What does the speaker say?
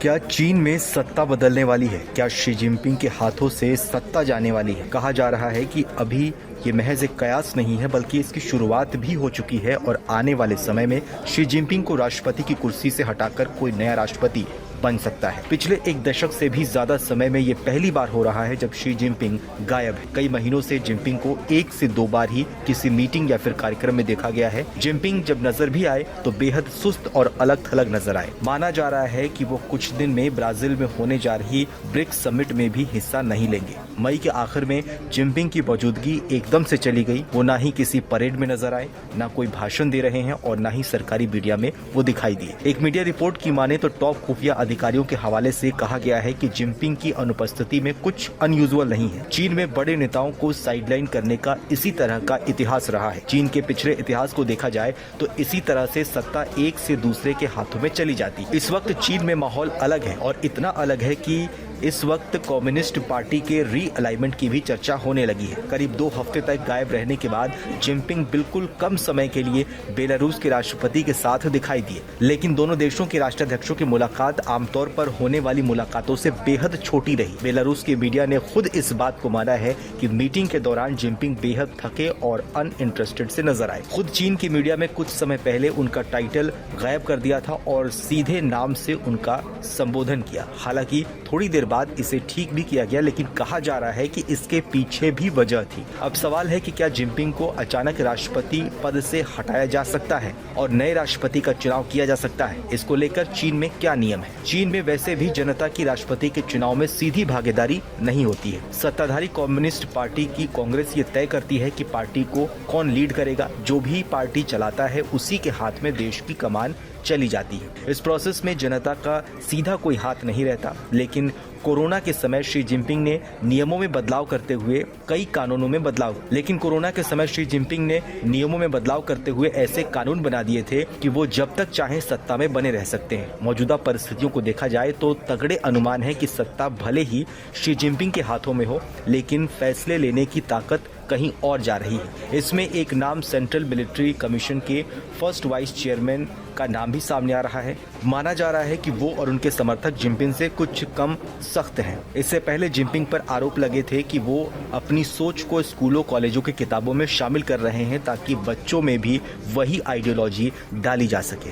क्या चीन में सत्ता बदलने वाली है? क्या शी जिनपिंग के हाथों से सत्ता जाने वाली है? कहा जा रहा है कि अभी ये महज एक कयास नहीं है बल्कि इसकी शुरुआत भी हो चुकी है और आने वाले समय में शी जिनपिंग को राष्ट्रपति की कुर्सी से हटाकर कोई नया राष्ट्रपति बन सकता है। पिछले एक दशक से भी ज्यादा समय में ये पहली बार हो रहा है जब शी जिनपिंग गायब है। कई महीनों से जिनपिंग को 1 से 2 बार ही किसी मीटिंग या फिर कार्यक्रम में देखा गया है। जिनपिंग जब नजर भी आए तो बेहद सुस्त और अलग थलग नजर आए। माना जा रहा है कि वो कुछ दिन में ब्राजील में होने जा रही ब्रिक्स समिट में भी हिस्सा नहीं लेंगे। मई के आखिर में जिनपिंग की मौजूदगी एकदम से चली गई। वो ना ही किसी परेड में नजर आए, ना कोई भाषण दे रहे हैं और ना ही सरकारी मीडिया में वो दिखाई दिए। एक मीडिया रिपोर्ट की माने तो टॉप खुफिया अधिकारियों के हवाले से कहा गया है कि जिनपिंग की अनुपस्थिति में कुछ अनयूजुअल नहीं है। चीन में बड़े नेताओं को साइडलाइन करने का इसी तरह का इतिहास रहा है। चीन के पिछले इतिहास को देखा जाए तो इसी तरह से सत्ता एक से दूसरे के हाथों में चली जाती। इस वक्त चीन में माहौल अलग है और इतना अलग है कि इस वक्त कम्युनिस्ट पार्टी के रीअलाइनमेंट की भी चर्चा होने लगी है। करीब 2 हफ्ते तक गायब रहने के बाद जिनपिंग बिल्कुल कम समय के लिए बेलारूस के राष्ट्रपति के साथ दिखाई दिए, लेकिन दोनों देशों के राष्ट्राध्यक्षों की मुलाकात आमतौर पर होने वाली मुलाकातों से बेहद छोटी रही। बेलारूस के मीडिया ने खुद इस बात को माना है कि मीटिंग के दौरान जिनपिंग बेहद थके और अनइंटरेस्टेड से नजर आए। खुद चीन की मीडिया में कुछ समय पहले उनका टाइटल गायब कर दिया था और सीधे नाम से उनका संबोधन किया। हालांकि थोड़ी देर बाद इसे ठीक भी किया गया, लेकिन कहा जा रहा है कि इसके पीछे भी वजह थी। अब सवाल है कि क्या जिनपिंग को अचानक राष्ट्रपति पद से हटाया जा सकता है और नए राष्ट्रपति का चुनाव किया जा सकता है? इसको लेकर चीन में क्या नियम है? चीन में वैसे भी जनता की राष्ट्रपति के चुनाव में सीधी भागीदारी नहीं होती है। सत्ताधारी कम्युनिस्ट पार्टी की कांग्रेस ये तय करती है कि पार्टी को कौन लीड करेगा। जो भी पार्टी चलाता है उसी के हाथ में देश की कमान चली जाती है। इस प्रोसेस में जनता का सीधा कोई हाथ नहीं रहता, लेकिन कोरोना के समय शी जिनपिंग ने नियमों में बदलाव करते हुए कई कानूनों में बदलाव करते हुए ऐसे कानून बना दिए थे कि वो जब तक चाहे सत्ता में बने रह सकते हैं। मौजूदा परिस्थितियों को देखा जाए तो तगड़े अनुमान है कि सत्ता भले ही शी जिनपिंग के हाथों में हो, लेकिन फैसले लेने की ताकत कहीं और जा रही है। इसमें एक नाम सेंट्रल मिलिट्री कमीशन के फर्स्ट वाइस चेयरमैन का नाम भी सामने आ रहा है। माना जा रहा है कि वो और उनके समर्थक जिनपिंग से कुछ कम सख्त हैं। इससे पहले जिनपिंग पर आरोप लगे थे कि वो अपनी सोच को स्कूलों कॉलेजों की किताबों में शामिल कर रहे हैं ताकि बच्चों में भी वही आइडियोलॉजी डाली जा सके।